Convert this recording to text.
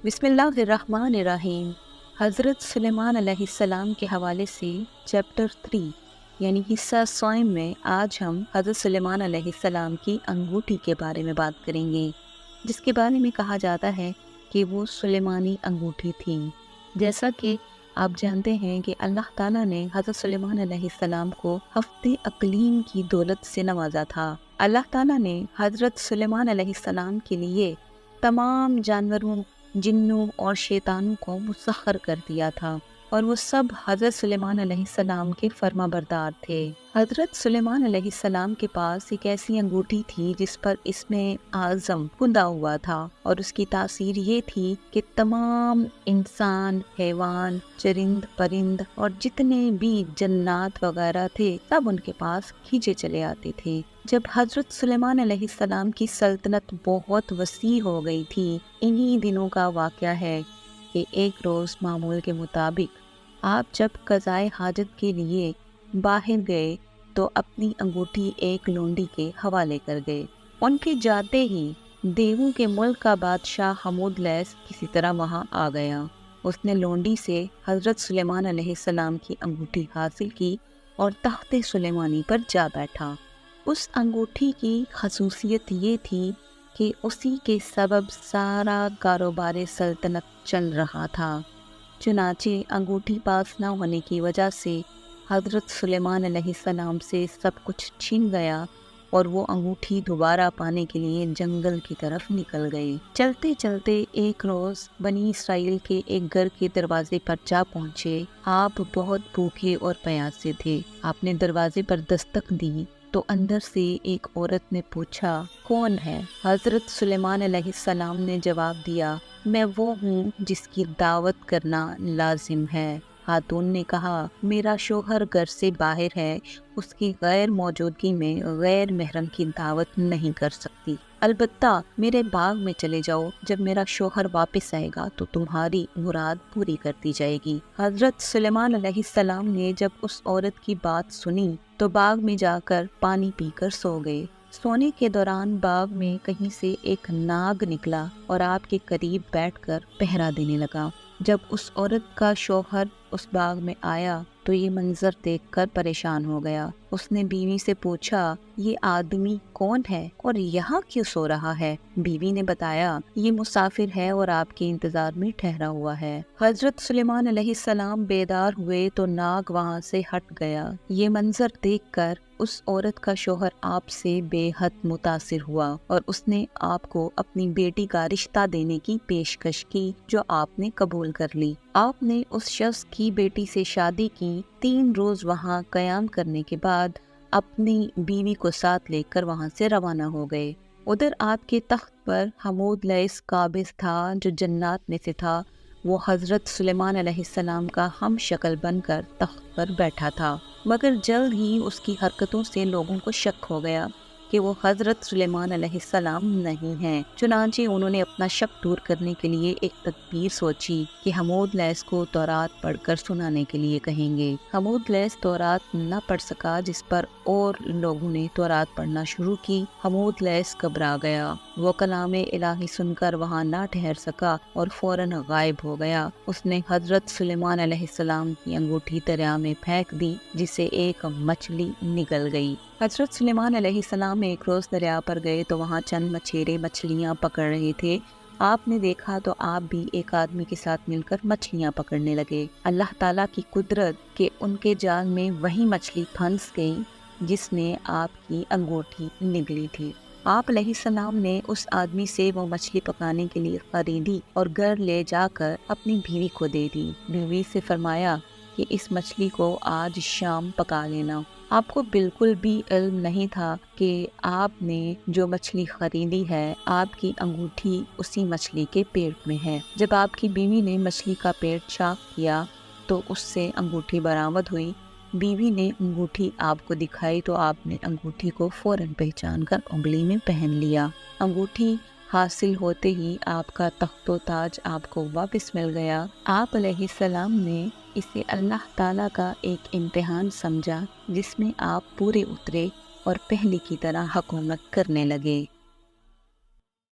بسم اللہ الرحمن الرحیم۔ حضرت سلیمان علیہ السلام کے حوالے سے چیپٹر 3 یعنی حصہ سوئم میں آج ہم حضرت سلیمان علیہ السلام کی انگوٹھی کے بارے میں بات کریں گے، جس کے بارے میں کہا جاتا ہے کہ وہ سلیمانی انگوٹھی تھی۔ جیسا کہ آپ جانتے ہیں کہ اللہ تعالیٰ نے حضرت سلیمان علیہ السلام کو ہفتے اقلیم کی دولت سے نوازا تھا۔ اللہ تعالیٰ نے حضرت سلیمان علیہ السلام کے لیے تمام جانوروں، جنوں اور شیطانوں کو مسخر کر دیا تھا، اور وہ سب حضرت سلیمان علیہ السلام کے فرما بردار تھے۔ حضرت سلیمان علیہ السلام کے پاس ایک ایسی انگوٹھی تھی جس پر اسم اعظم کندہ ہوا تھا، اور اس کی تاثیر یہ تھی کہ تمام انسان، حیوان، چرند پرند اور جتنے بھی جنات وغیرہ تھے سب ان کے پاس کھینچے چلے آتے تھے۔ جب حضرت سلیمان علیہ السلام کی سلطنت بہت وسیع ہو گئی تھی، انہی دنوں کا واقعہ ہے کہ ایک روز معمول کے مطابق آپ جب قضائے حاجت کے لیے باہر گئے تو اپنی انگوٹھی ایک لونڈی کے حوالے کر گئے۔ ان کے جاتے ہی دیووں کے ملک کا بادشاہ حمودلیس کسی طرح وہاں آ گیا۔ اس نے لونڈی سے حضرت سلیمان علیہ السلام کی انگوٹھی حاصل کی اور تخت سلیمانی پر جا بیٹھا۔ اس انگوٹھی کی خصوصیت یہ تھی کہ اسی کے سبب سارا کاروبار سلطنت چل رہا تھا۔ چنانچہ انگوٹھی پاس نہ ہونے کی وجہ سے حضرت سلیمان علیہ السلام سے سب کچھ چھن گیا، اور وہ انگوٹھی دوبارہ پانے کے لیے جنگل کی طرف نکل گئے۔ چلتے چلتے ایک روز بنی اسرائیل کے ایک گھر کے دروازے پر جا پہنچے۔ آپ بہت بھوکے اور پیاسے تھے۔ آپ نے دروازے پر دستک دی تو اندر سے ایک عورت نے پوچھا، کون ہے؟ حضرت سلیمان علیہ السلام نے جواب دیا، میں وہ ہوں جس کی دعوت کرنا لازم ہے۔ خاتون نے کہا، میرا شوہر گھر سے باہر ہے، اس کی غیر موجودگی میں غیر محرم کی دعوت نہیں کر سکتی۔ البتہ میرے باغ میں چلے جاؤ، جب میرا شوہر واپس آئے گا تو تمہاری مراد پوری کر دی جائے گی۔ حضرت سلیمان علیہ السلام نے جب اس عورت کی بات سنی تو باغ میں جا کر پانی پی کر سو گئے۔ سونے کے دوران باغ میں کہیں سے ایک ناگ نکلا اور آپ کے قریب بیٹھ کر پہرا دینے لگا۔ جب اس عورت کا شوہر اس باغ میں آیا تو یہ منظر دیکھ کر پریشان ہو گیا۔ اس نے بیوی سے پوچھا، یہ آدمی کون ہے اور یہاں کیوں سو رہا ہے؟ بیوی نے بتایا، یہ مسافر ہے اور آپ کے انتظار میں ٹھہرا ہوا ہے۔ حضرت سلیمان علیہ السلام بیدار ہوئے تو ناگ وہاں سے ہٹ گیا۔ یہ منظر دیکھ کر اس عورت کا شوہر آپ سے بے حد متاثر ہوا اور اس نے آپ کو اپنی بیٹی کا رشتہ دینے کی پیشکش کی، جو آپ نے قبول کر لی۔ آپ نے اس شخص کی بیٹی سے شادی کی۔ 3 روز وہاں قیام کرنے کے بعد اپنی بیوی کو ساتھ لے کر وہاں سے روانہ ہو گئے۔ ادھر آپ کے تخت پر حمودلیس قابض تھا، جو جنات میں سے تھا۔ وہ حضرت سلیمان علیہ السلام کا ہم شکل بن کر تخت پر بیٹھا تھا، مگر جلد ہی اس کی حرکتوں سے لوگوں کو شک ہو گیا کہ وہ حضرت سلیمان علیہ السلام نہیں ہیں۔ چنانچہ انہوں نے اپنا شک دور کرنے کے لیے ایک تدبیر سوچی کہ حمودلیس کو تورات پڑھ کر سنانے کے لیے کہیں گے۔ حمودلیس تورات نہ پڑھ سکا، جس پر اور لوگوں نے تورات پڑھنا شروع کی۔ حمودلیس گھبرا گیا، وہ کلام الہی سن کر وہاں نہ ٹھہر سکا اور فوراً غائب ہو گیا۔ اس نے حضرت سلیمان علیہ السلام کی انگوٹھی دریا میں پھینک دی، جس سے ایک مچھلی نگل گئی۔ حضرت سلیمان علیہ السلام ایک روز دریا پر گئے تو وہاں چند مچھیرے مچھلیاں پکڑ رہے تھے۔ آپ نے دیکھا تو آپ بھی ایک آدمی کے ساتھ مل کر مچھلیاں پکڑنے لگے۔ اللہ تعالیٰ کی قدرت کہ ان کے جال میں وہی مچھلی پھنس گئی جس نے آپ کی انگوٹھی نگلی تھی۔ آپ علیہ السلام نے اس آدمی سے وہ مچھلی پکانے کے لیے خریدی اور گھر لے جا کر اپنی بیوی کو دے دی۔ بیوی سے فرمایا کہ اس مچھلی کو آج شام پکا لینا۔ آپ کو بالکل بھی علم نہیں تھا کہ آپ نے جو مچھلی خریدی ہے، آپ کی انگوٹھی اسی مچھلی کے پیٹ میں ہے۔ جب آپ کی بیوی نے مچھلی کا پیٹ چاک کیا تو اس سے انگوٹھی برآمد ہوئی۔ بیوی نے انگوٹھی آپ کو دکھائی تو آپ نے انگوٹھی کو فوراً پہچان کر انگلی میں پہن لیا۔ انگوٹھی حاصل ہوتے ہی آپ کا تخت و تاج آپ کو واپس مل گیا۔ آپ علیہ السلام نے اسے اللہ تعالیٰ کا ایک امتحان سمجھا، جس میں آپ پورے اترے اور پہلے کی طرح حکومت کرنے لگے۔